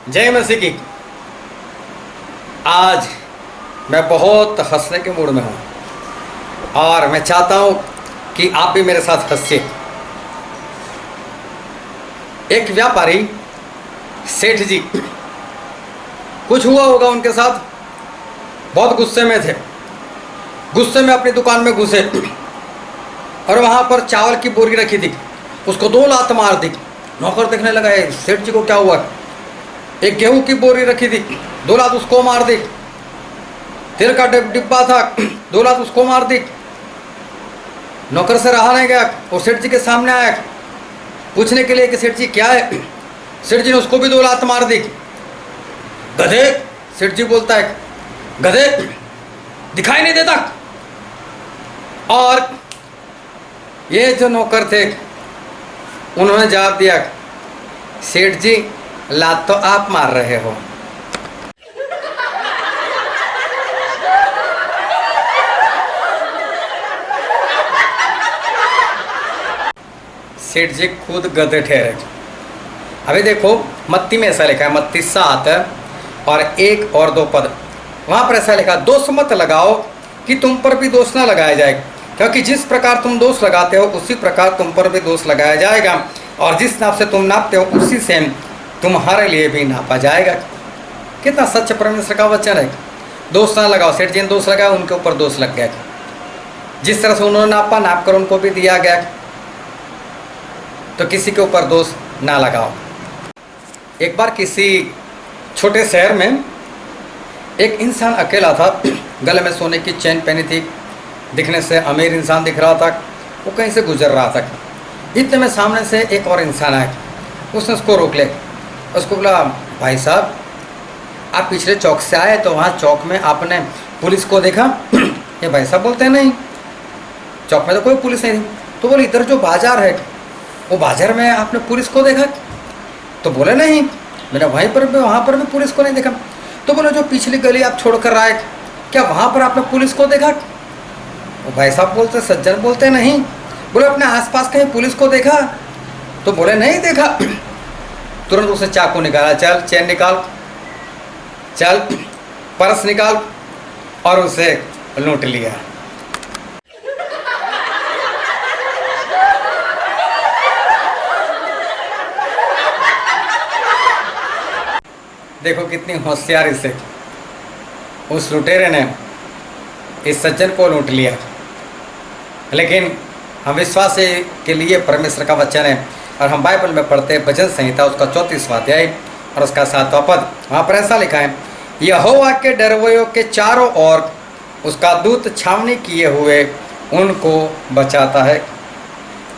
जय मसीह की। आज मैं बहुत हंसने के मूड में हूँ और मैं चाहता हूँ कि आप भी मेरे साथ हंसिए। एक व्यापारी सेठ जी, कुछ हुआ होगा उनके साथ, बहुत गुस्से में थे। गुस्से में अपनी दुकान में घुसे और वहाँ पर चावल की बोरी रखी थी, उसको 2 लात मार दी। नौकर देखने लगा है सेठ जी को क्या हुआ। एक गेहूं की बोरी रखी थी, 2 लात उसको मार दी। तेल का डिब्बा था, 2 लात उसको मार दी। नौकर से रहा नहीं गया, वो सेठ जी के सामने आया पूछने के लिए कि सेठ जी क्या है। सेठ जी ने उसको भी 2 लात मार दी। गधे, सेठ जी बोलता है, गधे दिखाई नहीं देता। और ये जो नौकर थे उन्होंने जवाब दिया, सेठ जी लात तो आप मार रहे हो। सेठ जी खुद गधे ठहरे। अभी देखो मत्ती में ऐसा लिखा है, मत्ती 7 और 1 और 2 पद, वहाँ पर ऐसा लिखा, दोष मत लगाओ कि तुम पर भी दोष ना लगाया जाए, क्योंकि जिस प्रकार तुम दोष लगाते हो उसी प्रकार तुम पर भी दोष लगाया जाएगा, और जिस नाप से तुम नापते हो उसी से तुम्हारे लिए भी नापा जाएगा। कितना सच परमेश्वर का वचन है। दोष ना लगाओ। सेठ जी ने दोष लगाया, उनके ऊपर दोष लग गया। जिस तरह से उन्होंने नापा, नाप कर उनको भी दिया गया, तो किसी के ऊपर दोष ना लगाओ। एक बार किसी छोटे शहर में एक इंसान अकेला था, गले में सोने की चेन पहनी थी, दिखने से अमीर इंसान दिख रहा था। वो कहीं से गुजर रहा था, इतने में सामने से एक और इंसान आया। उसने उसको रोक लिया, उसको बोला, भाई साहब आप पिछले चौक से आए तो वहाँ चौक में आपने पुलिस को देखा? ये भाई साहब बोलते हैं नहीं, चौक में तो कोई पुलिस नहीं थी। तो बोले, इधर जो बाजार है वो बाजार में आपने पुलिस को देखा? तो बोले नहीं, मैंने वहीं पर भी, वहाँ पर भी पुलिस को नहीं देखा। तो बोले, जो पिछली गली आप छोड़ कर आए, क्या वहाँ पर आपने पुलिस को देखा? वो भाई साहब बोलते, सज्जन बोलते नहीं। बोले, अपने आसपास कहीं पुलिस को देखा? तो बोले नहीं देखा। तुरंत उसे चाकू निकाला, चल चेन निकाल, चल पर्स निकाल, और उसे लूट लिया। देखो कितनी होशियारी से उस लुटेरे ने इस सज्जन को लूट लिया। लेकिन हम विश्वास के लिए परमेश्वर का वचन है, और हम बाइबल में पढ़ते हैं भजन संहिता उसका 34वां अध्याय और उसका 7वां पद। वहाँ पर ऐसा लिखा है, यहोवा के डरवैयों के चारों ओर उसका दूत छावनी किए हुए उनको बचाता है।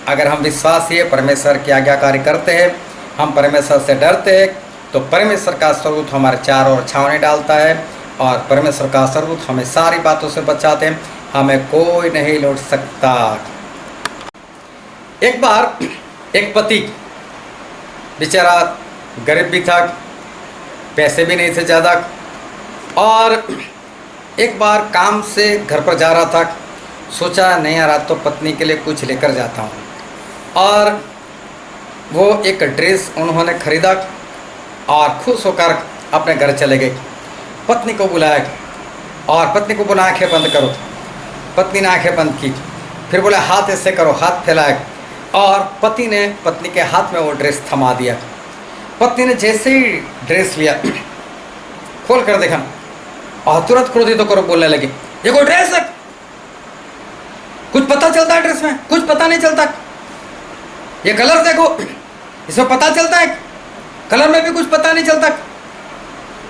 अगर हम विश्वासी परमेश्वर की आज्ञाकारी करते हैं, हम परमेश्वर से डरते हैं, तो परमेश्वर का स्वरूप हमारे चारों ओर छावनी डालता है, और परमेश्वर का स्वरूप हमें सारी बातों से बचाते हैं। हमें कोई नहीं लूट सकता। एक बार एक पति बेचारा गरीब भी था, पैसे भी नहीं थे ज़्यादा, और एक बार काम से घर पर जा रहा था। सोचा नहीं आ रहा तो पत्नी के लिए कुछ लेकर जाता हूँ, और वो एक ड्रेस उन्होंने खरीदा और खुश होकर अपने घर चले गए। पत्नी को बुलाया और पत्नी को बोला, आँखें बंद करो। पत्नी ने आँखें बंद की, फिर बोला हाथ ऐसे करो, हाथ फैलाए, और पति ने पत्नी के हाथ में वो ड्रेस थमा दिया। पत्नी ने जैसे ही ड्रेस लिया, खोल कर देखा, और तुरंत क्रोधित होकर बोलने लगी, ये कोई ड्रेस है? कुछ पता चलता है ड्रेस में? कुछ पता नहीं चलता। ये कलर देखो, इसमें पता चलता है, कलर में भी कुछ पता नहीं चलता,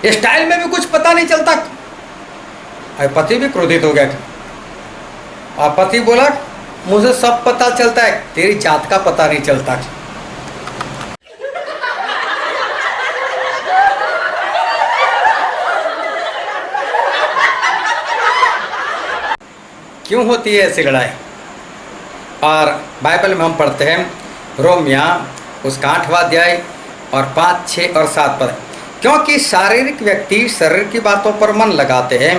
ये स्टाइल में भी कुछ पता नहीं चलता। और पति भी क्रोधित हो गया, और पति बोला, मुझे सब पता चलता है, तेरी जात का पता नहीं चलता। क्यों होती है ऐसी लड़ाई? और बाइबल में हम पढ़ते हैं रोमिया उसका 8वां अध्याय और 5, 6 और 7 पद, क्योंकि शारीरिक व्यक्ति शरीर की बातों पर मन लगाते हैं,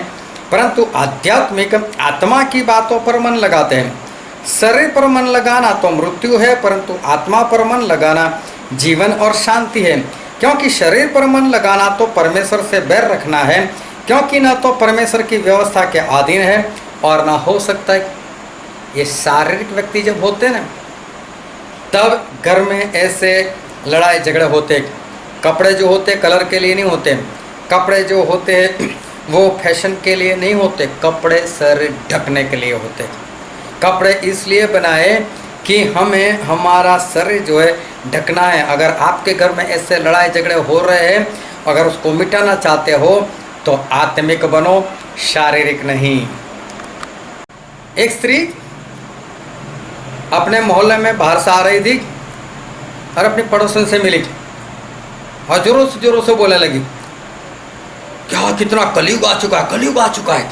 परंतु आध्यात्मिक आत्मा की बातों पर मन लगाते हैं। शरीर पर मन लगाना तो मृत्यु है, परंतु आत्मा पर मन लगाना जीवन और शांति है। क्योंकि शरीर पर मन लगाना तो परमेश्वर से बैर रखना है, क्योंकि ना तो परमेश्वर की व्यवस्था के अधीन है और ना हो सकता है। ये शारीरिक व्यक्ति जब होते हैं ना, तब घर में ऐसे लड़ाई झगड़े होते। कपड़े जो होते कलर के लिए नहीं होते, कपड़े जो होते वो फैशन के लिए नहीं होते, कपड़े शरीर ढकने के लिए होते। कपड़े इसलिए बनाए कि हमें हमारा शरीर जो है ढकना है। अगर आपके घर में ऐसे लड़ाई झगड़े हो रहे हैं, अगर उसको मिटाना चाहते हो तो आत्मिक बनो, शारीरिक नहीं। एक स्त्री अपने मोहल्ले में बाहर से आ रही थी और अपनी पड़ोसन से मिली और जोरों से बोलने लगी, क्या कितना कलयुग आ चुका है, कलयुग आ चुका है।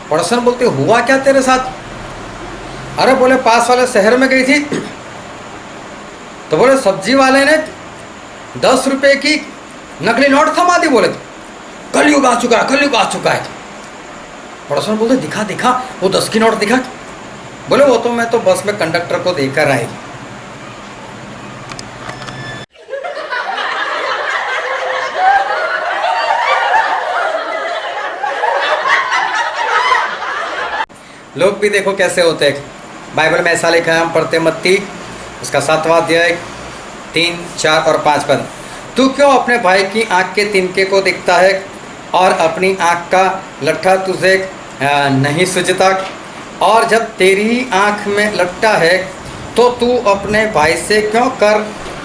पड़ोसन बोलते, हुआ क्या तेरे साथ? अरे बोले, पास वाले शहर में गई थी तो बोले सब्जी वाले ने 10 रुपए की नकली नोट थमा दी। बोले कलयुग आ चुका है, कलयुग आ चुका है। पड़ोसन बोलते, दिखा दिखा वो 10 की नोट दिखा। बोले वो तो मैं तो बस में कंडक्टर को देकर आई। लोग भी देखो कैसे होते हैं। बाइबल में ऐसा लिखा है, हम पढ़ते मत्ती उसका 7वां अध्याय 3, 4 और 5 पद। तू क्यों अपने भाई की आँख के तिनके को देखता है और अपनी आँख का लट्ठा तुझे नहीं सूझता? और जब तेरी आँख में लट्ठा है तो तू अपने भाई से क्यों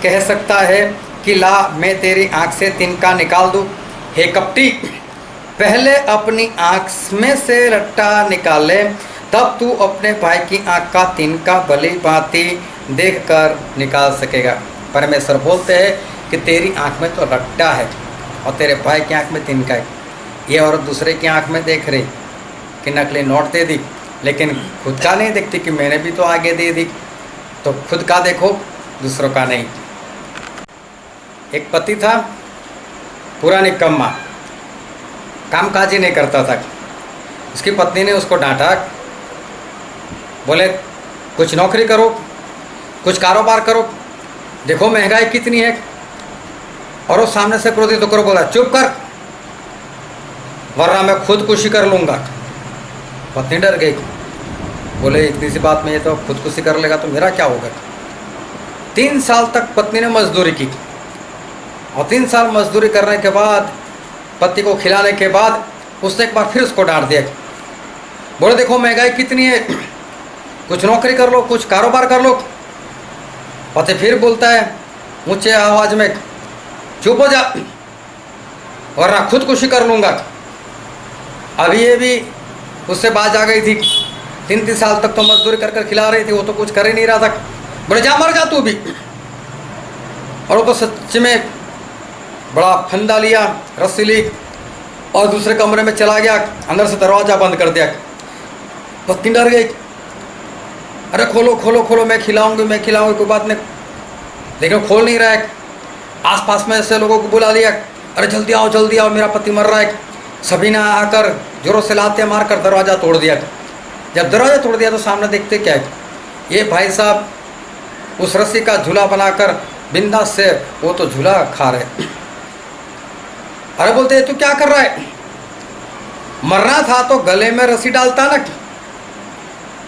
कह सकता है कि ला मैं तेरी आँख से तिनका निकाल दूँ? हे कपटी, पहले अपनी आँख में से लट्ठा निकाले, तब तू अपने भाई की आँख का तिनका भली भांति देख कर निकाल सकेगा। परमेश्वर बोलते हैं कि तेरी आँख में तो लट्ठा है और तेरे भाई की आँख में तिनका है। ये औरत दूसरे की आँख में देख रही कि नकली नोट दे दी, लेकिन खुद का नहीं देखती कि मैंने भी तो आगे दे दी। तो खुद का देखो, दूसरों का नहीं। एक पति था, पूरा निकम्मा, कामकाज ही नहीं करता था। उसकी पत्नी ने उसको डांटा, बोले कुछ नौकरी करो, कुछ कारोबार करो, देखो महंगाई कितनी है। और वो सामने से क्रोधित होकर बोला, चुप कर, वरना मैं खुदकुशी कर लूँगा। पत्नी डर गई, बोले इतनी सी बात में ये तो खुदकुशी कर लेगा तो मेरा क्या होगा। 3 साल तक पत्नी ने मजदूरी की और 3 साल मजदूरी करने के बाद, पति को खिलाने के बाद, उसने एक बार फिर उसको डांट दिया। बोले देखो महंगाई कितनी है, कुछ नौकरी कर लो, कुछ कारोबार कर लो। पति फिर बोलता है ऊंचे आवाज में, चुप हो जा वरना खुदकुशी कर लूँगा। अभी ये भी उससे बात आ गई थी। 3 साल तक तो मजदूरी कर कर खिला रही थी, वो तो कुछ कर ही नहीं रहा था। बोले जा मर जा तू भी। और वो तो सच में बड़ा फंदा लिया, रस्सी ली और दूसरे कमरे में चला गया, अंदर से दरवाज़ा बंद कर दिया। पत्नी डर गई, अरे खोलो खोलो खोलो, मैं खिलाऊंगी मैं खिलाऊंगी, कोई बात नहीं। लेकिन खोल नहीं रहा है। आसपास में ऐसे लोगों को बुला लिया, अरे जल्दी आओ मेरा पति मर रहा है। सभी ने आकर जोरों से लाते मारकर दरवाज़ा तोड़ दिया। जब दरवाज़ा तोड़ दिया तो सामने देखते क्या है, ये भाई साहब उस रस्सी का झूला बनाकर बिंदास से वो तो झूला खा रहे। अरे बोलते तू क्या कर रहा है? मरना था तो गले में रस्सी डालता ना।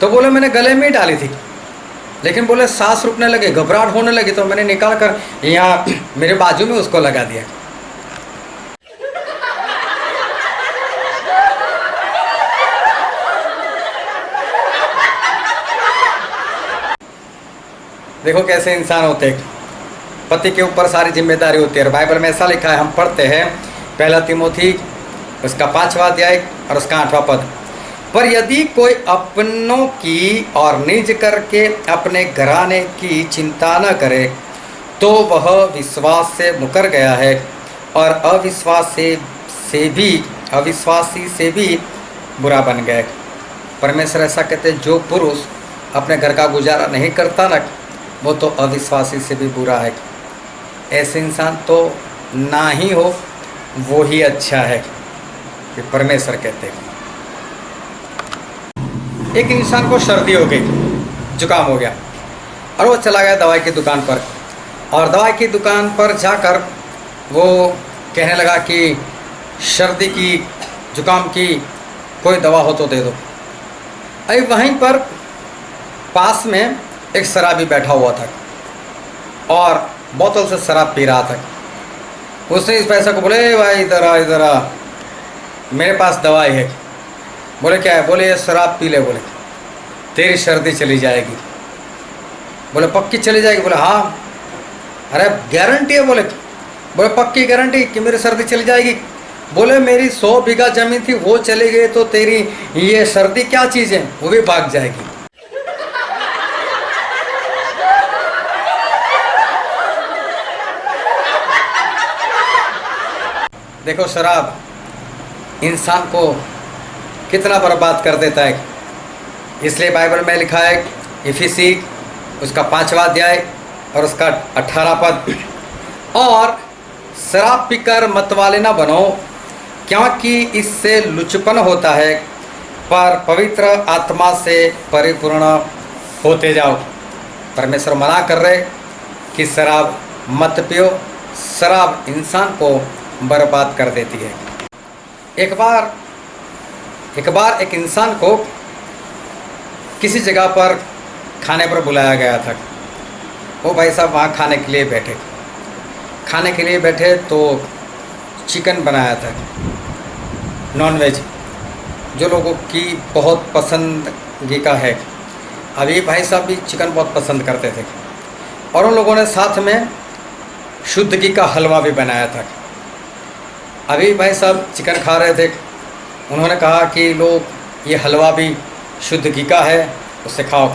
तो बोले मैंने गले में ही डाली थी, लेकिन बोले सांस रुकने लगे, घबराहट होने लगी, तो मैंने निकाल कर यहाँ मेरे बाजू में उसको लगा दिया। देखो कैसे इंसान होते हैं। पति के ऊपर सारी जिम्मेदारी होती है। और बाइबल में ऐसा लिखा है, हम पढ़ते हैं 1 तिमोथी उसका 5वां अध्याय और उसका 8वां पद। पर यदि कोई अपनों की और निज करके अपने घराने की चिंता न करे तो वह विश्वास से मुकर गया है और अविश्वासी से भी बुरा बन गया। परमेश्वर ऐसा कहते हैं, जो पुरुष अपने घर का गुजारा नहीं करता ना, वो तो अविश्वासी से भी बुरा है। ऐसे इंसान तो ना ही हो, वो ही अच्छा है कि परमेश्वर कहते हैं। एक इंसान को सर्दी हो गई, जुकाम हो गया और वो चला गया दवाई की दुकान पर। और दवाई की दुकान पर जाकर वो कहने लगा कि सर्दी की, जुकाम की कोई दवा हो तो दे दो। अभी वहीं पर पास में एक शराबी बैठा हुआ था और बोतल से शराब पी रहा था। उसने इस पैसे को बोले, "ए भाई इधर आ, इधर आ, मेरे पास दवाई है।" बोले, "क्या है?" बोले, "ये शराब पी ले, बोले तेरी सर्दी चली जाएगी।" बोले, "पक्की चली जाएगी?" बोले, "हाँ।" "अरे गारंटी है?" बोले, "पक्की गारंटी कि मेरी सर्दी चली जाएगी?" बोले, "मेरी 100 बीघा जमीन थी, वो चली गई तो तेरी ये सर्दी क्या चीज़ है, वो भी भाग जाएगी।" देखो शराब इंसान को कितना बर्बाद कर देता है। इसलिए बाइबल में लिखा है, इफिसी उसका 5वां अध्याय और उसका 18 पद, "और शराब पीकर मतवाले ना बनो, क्योंकि इससे लुचपन होता है, पर पवित्र आत्मा से परिपूर्ण होते जाओ।" परमेश्वर मना कर रहे कि शराब मत पियो। शराब इंसान को बर्बाद कर देती है। एक बार एक इंसान को किसी जगह पर खाने पर बुलाया गया था। वो भाई साहब वहाँ खाने के लिए बैठे तो चिकन बनाया था, नॉनवेज, जो लोगों की बहुत पसंदीदा है। अभी भाई साहब भी चिकन बहुत पसंद करते थे और उन लोगों ने साथ में शुद्ध घी का हलवा भी बनाया था। अभी भाई साहब चिकन खा रहे थे, उन्होंने कहा कि लोग ये हलवा भी शुद्ध घी का है, उससे खाओ।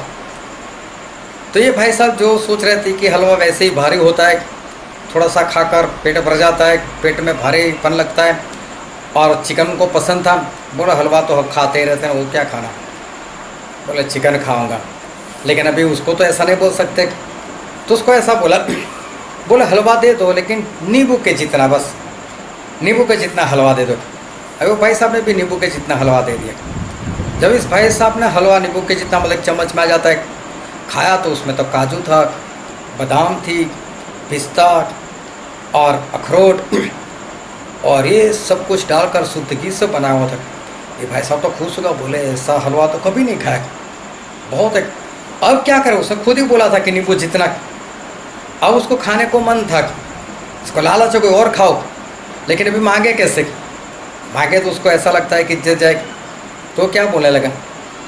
तो ये भाई साहब जो सोच रहे थे कि हलवा वैसे ही भारी होता है, थोड़ा सा खाकर पेट भर जाता है, पेट में भारीपन लगता है, और चिकन को पसंद था। बोला, हलवा तो हम खाते ही रहते हैं, वो क्या खाना। बोले, चिकन खाऊंगा। लेकिन अभी उसको तो ऐसा नहीं बोल सकते, तो उसको ऐसा बोला, बोले हलवा दे दो, लेकिन नींबू के जितना, बस नींबू के जितना हलवा दे दो। अभी वो भाई साहब ने भी नींबू के जितना हलवा दे दिया। जब इस भाई साहब ने हलवा नींबू के जितना, मतलब चम्मच में आ जाता है, खाया तो उसमें तो काजू था, बादाम थी, पिस्ता और अखरोट और ये सब कुछ डालकर शुद्ध घी से बनाया हुआ था। ये भाई साहब तो खुश होगा, बोले ऐसा हलवा तो कभी नहीं खाया, बहुत है। अब क्या करे, उसने खुद ही बोला था कि नींबू जितना। अब उसको खाने को मन था, उसको लालच हो कोई और खाओ, लेकिन अभी मांगे कैसे? मांगे तो उसको ऐसा लगता है कि जज जाए। तो क्या बोलने लगा,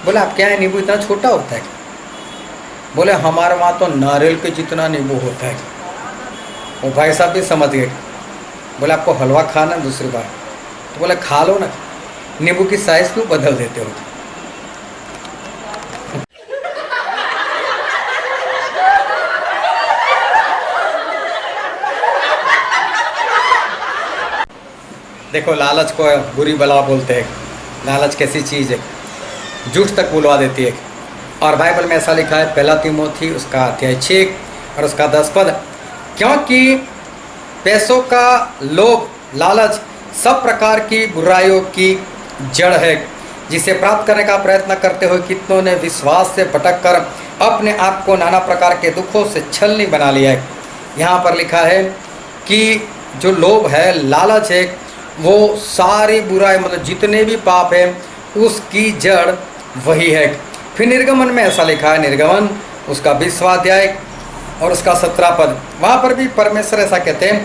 बोले आप क्या है, नींबू इतना छोटा होता है? बोले हमारे वहाँ तो नारियल के जितना नींबू होता है। वो भाई साहब भी समझ गए। बोले आपको हलवा खाना दूसरी बार, तो बोले खा लो ना, नींबू की साइज़ क्यों बदल देते हो? देखो लालच को बुरी बला बोलते हैं। लालच कैसी चीज़ है, झूठ तक बुलवा देती है। और बाइबल में ऐसा लिखा है, 1 तीमुथी उसका अध्याय 6 और उसका 10 पद, "क्योंकि पैसों का लोभ, लालच सब प्रकार की बुराइयों की जड़ है, जिसे प्राप्त करने का प्रयत्न करते हुए कितनों ने विश्वास से भटक कर अपने आप को नाना प्रकार के दुखों से छलनी बना लिया है।" यहाँ पर लिखा है कि जो लोभ है, लालच है, वो सारी बुराई, मतलब जितने भी पाप है उसकी जड़ वही है। फिर निर्गमन में ऐसा लिखा है, निर्गमन उसका 20वां अध्याय और उसका 17 पद, वहाँ पर भी परमेश्वर ऐसा कहते हैं,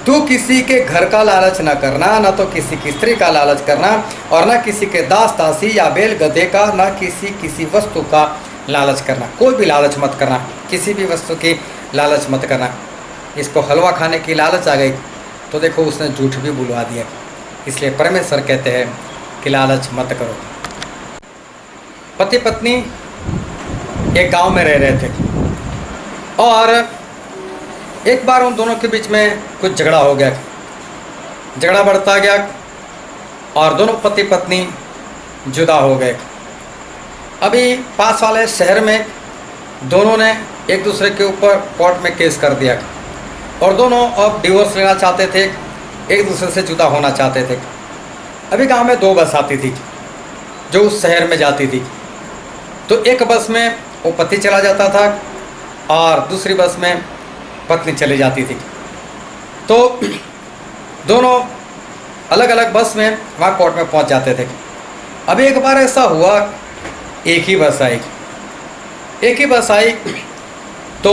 "तू किसी के घर का लालच न करना, न तो किसी की स्त्री का लालच करना, और न किसी के दास दासी या बैल गधे का, न किसी वस्तु का लालच करना।" कोई भी लालच मत करना, किसी भी वस्तु की लालच मत करना। इसको हलवा खाने की लालच आ गई तो देखो उसने झूठ भी बुलवा दिया। इसलिए परमेश्वर कहते हैं कि लालच मत करो। पति पत्नी एक गांव में रह रहे थे और एक बार उन दोनों के बीच में कुछ झगड़ा हो गया। झगड़ा बढ़ता गया और दोनों पति पत्नी जुदा हो गए। अभी पास वाले शहर में दोनों ने एक दूसरे के ऊपर कोर्ट में केस कर दिया और दोनों अब डिवोर्स लेना चाहते थे, एक दूसरे से जुदा होना चाहते थे। अभी गांव में 2 बस आती थी जो उस शहर में जाती थी। तो एक बस में वो पति चला जाता था और दूसरी बस में पत्नी चली जाती थी। तो दोनों अलग अलग बस में वहाँ कोर्ट में पहुँच जाते थे। अब एक बार ऐसा हुआ, एक ही बस आई, तो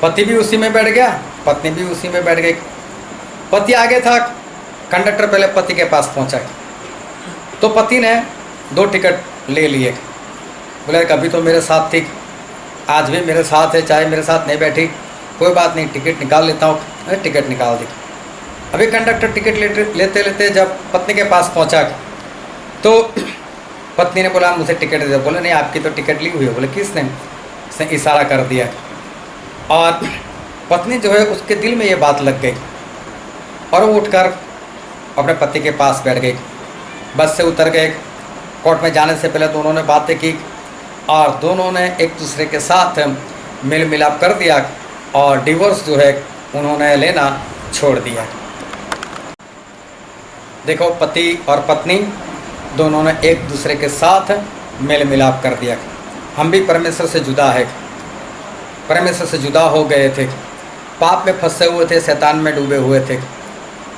पति भी उसी में बैठ गया, पत्नी भी उसी में बैठ गई। पति आगे था, कंडक्टर पहले पति के पास पहुंचा, तो पति ने 2 टिकट ले लिए। बोले कभी तो मेरे साथ थी, आज भी मेरे साथ है, चाहे मेरे साथ नहीं बैठी, कोई बात नहीं, टिकट निकाल लेता हूँ। अरे टिकट निकाल दी। अभी कंडक्टर टिकट लेते लेते जब पत्नी के पास पहुंचा, तो पत्नी ने बोला मुझे टिकट दे दो। बोले नहीं, आपकी तो टिकट ली हुई है। बोले किसने? उसने इशारा कर दिया, और पत्नी जो है उसके दिल में ये बात लग गई, और वो उठकर अपने पति के पास बैठ गई। बस से उतर गए। कोर्ट में जाने से पहले दोनों ने बातें की, और दोनों ने एक दूसरे के साथ मेल मिलाप कर दिया, और डिवोर्स जो है उन्होंने लेना छोड़ दिया। देखो, पति और पत्नी दोनों ने एक दूसरे के साथ मेल मिलाप कर दिया। हम भी परमेश्वर से जुदा है, परमेश्वर से जुदा हो गए थे, पाप में फंसे हुए थे, शैतान में डूबे हुए थे।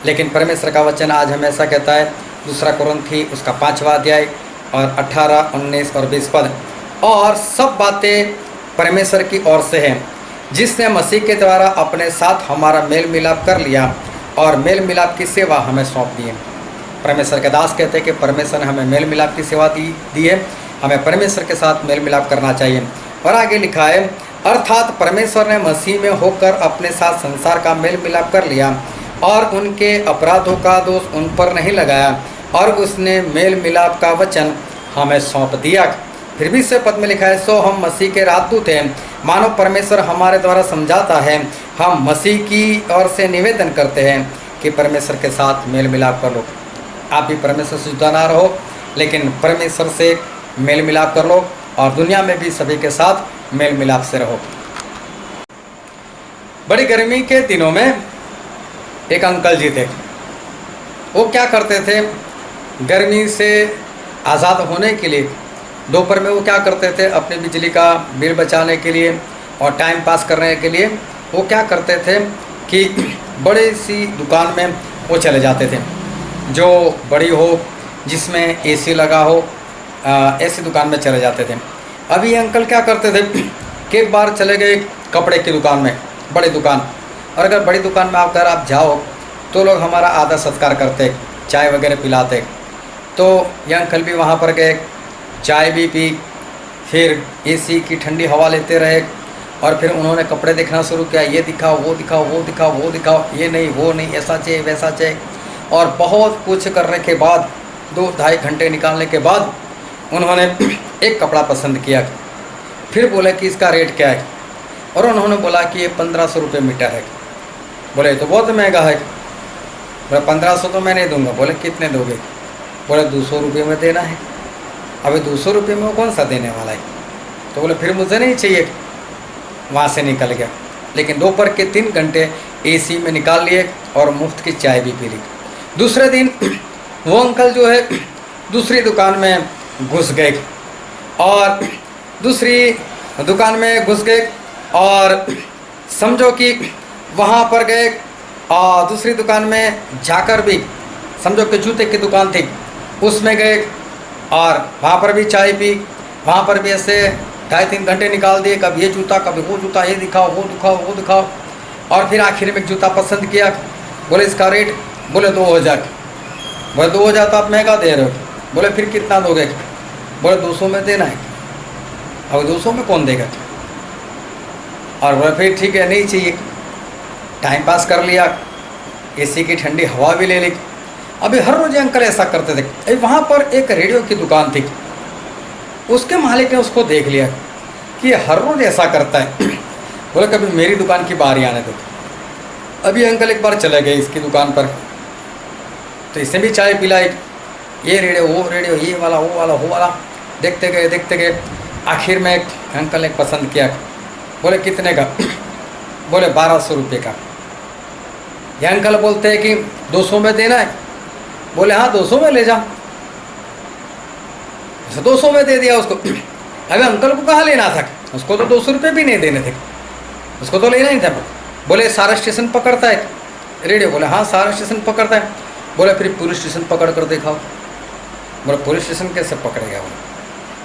लेकिन परमेश्वर का वचन आज हमेशा कहता है, 2 कुरिन्थी उसका 5वां अध्याय और 18, 19 और 20 पद, और सब बातें परमेश्वर की ओर से हैं, जिसने मसीह के द्वारा अपने साथ हमारा मेल मिलाप कर लिया और मेल मिलाप की सेवा हमें सौंप दी है। परमेश्वर के दास कहते हैं कि परमेश्वर ने हमें मेल मिलाप की सेवा दी है, हमें परमेश्वर के साथ मेल मिलाप करना चाहिए। और आगे लिखा है, अर्थात परमेश्वर ने मसीह में होकर अपने साथ संसार का मेल मिलाप कर लिया और उनके अपराधों का दोष उन पर नहीं लगाया, और उसने मेल मिलाप का वचन हमें सौंप दिया। फिर भी से पद में लिखा है, सो हम मसीह के राजदूत हैं, मानो परमेश्वर हमारे द्वारा समझाता है। हम मसीह की ओर से निवेदन करते हैं कि परमेश्वर के साथ मेल मिलाप कर लो। आप भी परमेश्वर से जुदा ना रहो, लेकिन परमेश्वर से मेल मिलाप कर लो, और दुनिया में भी सभी के साथ मेल मिलाप से रहो। बड़ी गर्मी के दिनों में एक अंकल जी थे। वो क्या करते थे, गर्मी से आज़ाद होने के लिए दोपहर में वो क्या करते थे, अपने बिजली का बिल बचाने के लिए और टाइम पास करने के लिए वो क्या करते थे कि बड़ी सी दुकान में वो चले जाते थे, जो बड़ी हो, जिसमें एसी लगा हो, ऐसी दुकान में चले जाते थे। अभी ये अंकल क्या करते थे कि एक बार चले गए कपड़े की दुकान में, बड़ी दुकान, और अगर बड़ी दुकान में अगर आप जाओ तो लोग हमारा आदर सत्कार करते, चाय वगैरह पिलाते। तो ये अंकल भी वहाँ पर गए, चाय भी पी, फिर एसी की ठंडी हवा लेते रहे, और फिर उन्होंने कपड़े देखना शुरू किया, ये दिखाओ, वो दिखाओ, वो दिखाओ, वो दिखाओ, ये नहीं, वो नहीं, ऐसा चाहिए, वैसा चाहिए। और बहुत कुछ करने के बाद 2-2.5 घंटे निकालने के बाद उन्होंने एक कपड़ा पसंद किया। फिर बोले कि इसका रेट क्या है, और उन्होंने बोला कि ये 1500 रुपये मीटर है। बोले तो बहुत महंगा है। बोले 1500 तो मैं नहीं दूंगा। बोले कितने दोगे? बोले 200 रुपये में देना है। अभी 200 रुपये में वो कौन सा देने वाला है? तो बोले फिर मुझे नहीं चाहिए। वहाँ से निकल गया, लेकिन दोपहर के 3 घंटे एसी में निकाल लिए और मुफ्त की चाय भी पी ली। दूसरे दिन वो अंकल जो है दूसरी दुकान में घुस गए, और दूसरी दुकान में घुस गए, और समझो कि वहाँ पर गए, और दूसरी दुकान में जाकर भी समझो कि जूते की दुकान थी, उसमें गए, और वहाँ पर भी चाय पी। वहाँ पर भी ऐसे 2.5-3 घंटे निकाल दिए, कभी ये जूता, कभी वो जूता, ये दिखाओ, वो दिखाओ, वो दिखाओ, और फिर आखिर में एक जूता पसंद किया। बोले इसका रेट? बोले 2000। बोले 2000 तो आप महंगा दे रहे हो। बोले फिर कितना दोगे? बोले 200 में देना है। अब 200 में कौन देगा? और बोले फिर ठीक है, नहीं चाहिए। टाइम पास कर लिया, एसी की ठंडी हवा भी ले ली। अभी हर रोज अंकल ऐसा करते थे। वहाँ पर एक रेडियो की दुकान थी, उसके मालिक ने उसको देख लिया कि हर रोज ऐसा करता है। बोले कभी मेरी दुकान की बारी आने दो। अभी अंकल एक बार चले गए इसकी दुकान पर, तो इसने भी चाय पिलाई, ये रेडियो, वो रेडियो, ये वाला, वो वाला, वो वाला, देखते गए। आखिर में एक अंकल ने पसंद किया। बोले कितने का? बोले 1200 रुपये का। ये अंकल बोलते हैं कि 200 में देना है। बोले हाँ 200 में ले जा। 200 में दे दिया उसको। अभी अंकल को कहाँ लेना था, उसको तो 200 रुपये भी नहीं देने थे, उसको तो लेना ही था। बोले सारा स्टेशन पकड़ता है, रेडियो। बोले हाँ सारा स्टेशन पकड़ता है। बोले फिर पुलिस स्टेशन पकड़ कर दिखाओ। बोले पुलिस स्टेशन कैसे पकड़ेगा?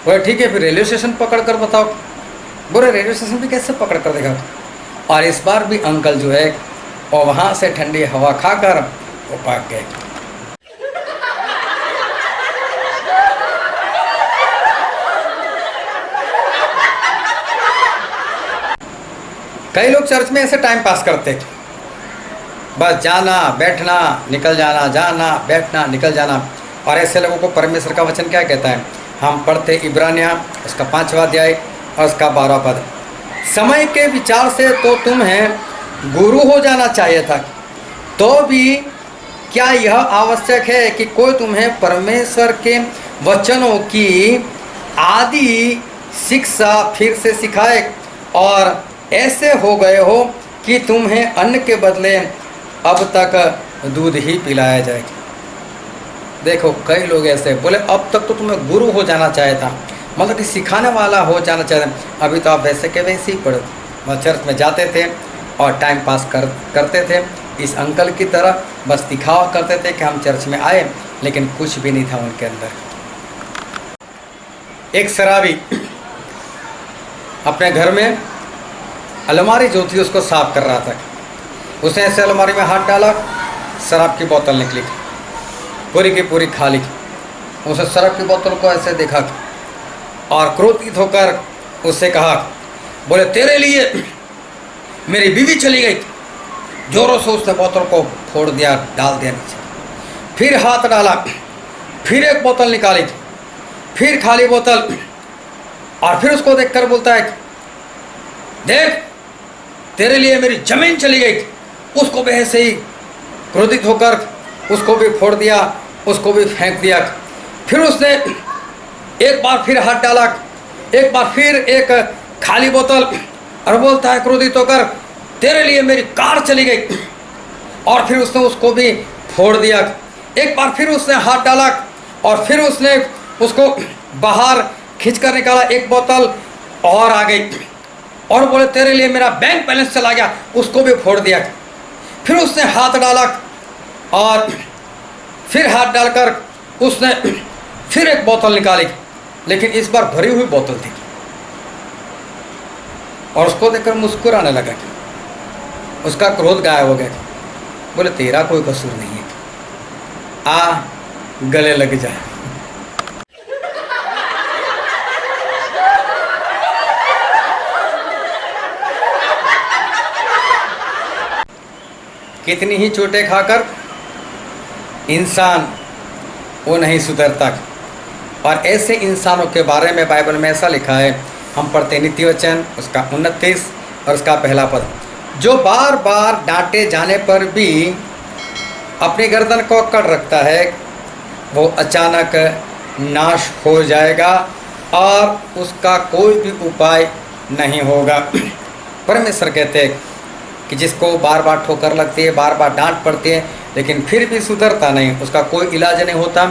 बोले ठीक है फिर रेलवे स्टेशन पकड़ कर बताओ। बोले रेलवे स्टेशन भी कैसे पकड़ कर दिखाओ। और इस बार भी अंकल जो है और वहाँ से ठंडी हवा खाकर वो भाग गए। कई लोग चर्च में ऐसे टाइम पास करते थे, बस जाना बैठना निकल जाना, जाना बैठना निकल जाना। और ऐसे लोगों को परमेश्वर का वचन क्या कहता है? हम पढ़ते इब्रानिया उसका 5वां अध्याय और उसका 12वां पद, समय के विचार से तो तुम्हें गुरु हो जाना चाहिए था, तो भी क्या यह आवश्यक है कि कोई तुम्हें परमेश्वर के वचनों की आदि शिक्षा फिर से सिखाए? और ऐसे हो गए हो कि तुम्हें अन्न के बदले अब तक दूध ही पिलाया जाए। देखो कई लोग ऐसे बोले अब तक तो तुम्हें गुरु हो जाना चाहिए था, मतलब कि सिखाने वाला हो जाना चाहिए था। अभी तो आप वैसे के वैसे ही पढ़ो। वह चर्च में जाते थे और टाइम पास करते थे इस अंकल की तरह, बस दिखावा करते थे कि हम चर्च में आए, लेकिन कुछ भी नहीं था उनके अंदर। एक शराबी अपने घर में अलमारी जो थी उसको साफ कर रहा था। उसने ऐसे अलमारी में हाथ डाला, शराब की बोतल निकली, पूरी की पूरी खाली। उसने शराब की बोतल को ऐसे देखा और क्रोधित होकर उससे कहा, बोले तेरे लिए मेरी बीवी चली गई। जोरों से उसने बोतल को फोड़ दिया, डाल दिया नीचे। फिर हाथ डाला, फिर एक बोतल निकाली, फिर खाली बोतल, और फिर उसको देखकर बोलता है, देख तेरे लिए मेरी जमीन चली गई। उसको भी ऐसे ही क्रोधित होकर उसको भी फोड़ दिया, उसको भी फेंक दिया। फिर उसने एक बार फिर हाथ डाला, एक बार फिर एक खाली बोतल, और बोलता है क्रोधित होकर, तेरे लिए मेरी कार चली गई। और फिर उसने उसको भी फोड़ दिया। एक बार फिर उसने हाथ डाला और फिर उसने उसको बाहर खींच कर निकाला, एक बोतल और आ गई। और बोले तेरे लिए मेरा बैंक बैलेंस चला गया, उसको भी फोड़ दिया। फिर उसने हाथ डाला और फिर हाथ डालकर उसने फिर एक बोतल निकाली, लेकिन इस बार भरी हुई बोतल थी। और उसको देखकर मुस्कुराने लगा। उसका क्रोध गायब हो गया। बोले तेरा कोई कसूर नहीं है, आ गले लग जा। कितनी ही चोटें खाकर इंसान वो नहीं सुधरता। और ऐसे इंसानों के बारे में बाइबल में ऐसा लिखा है, हम पढ़ते नीति वचन उसका 29 और उसका 1 पद, जो बार बार डांटे जाने पर भी अपनी गर्दन को अकड़ रखता है, वो अचानक नाश हो जाएगा और उसका कोई भी उपाय नहीं होगा। परमेश्वर कहते हैं कि जिसको बार बार ठोकर लगती है, बार बार डांट पड़ती है, लेकिन फिर भी सुधरता नहीं, उसका कोई इलाज नहीं होता,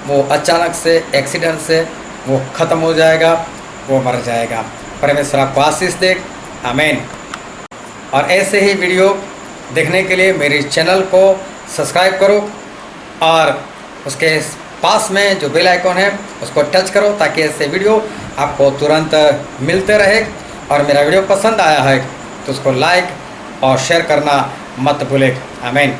वो अचानक से एक्सीडेंट से वो ख़त्म हो जाएगा, वो मर जाएगा। परमेश्वर आपको आशीष दे, आमीन। और ऐसे ही वीडियो देखने के लिए मेरे चैनल को सब्सक्राइब करो और उसके पास में जो बेल आइकॉन है उसको टच करो, ताकि ऐसे वीडियो आपको तुरंत मिलते रहे। और मेरा वीडियो पसंद आया है तो उसको लाइक और शेयर करना मत भूलें। आमीन।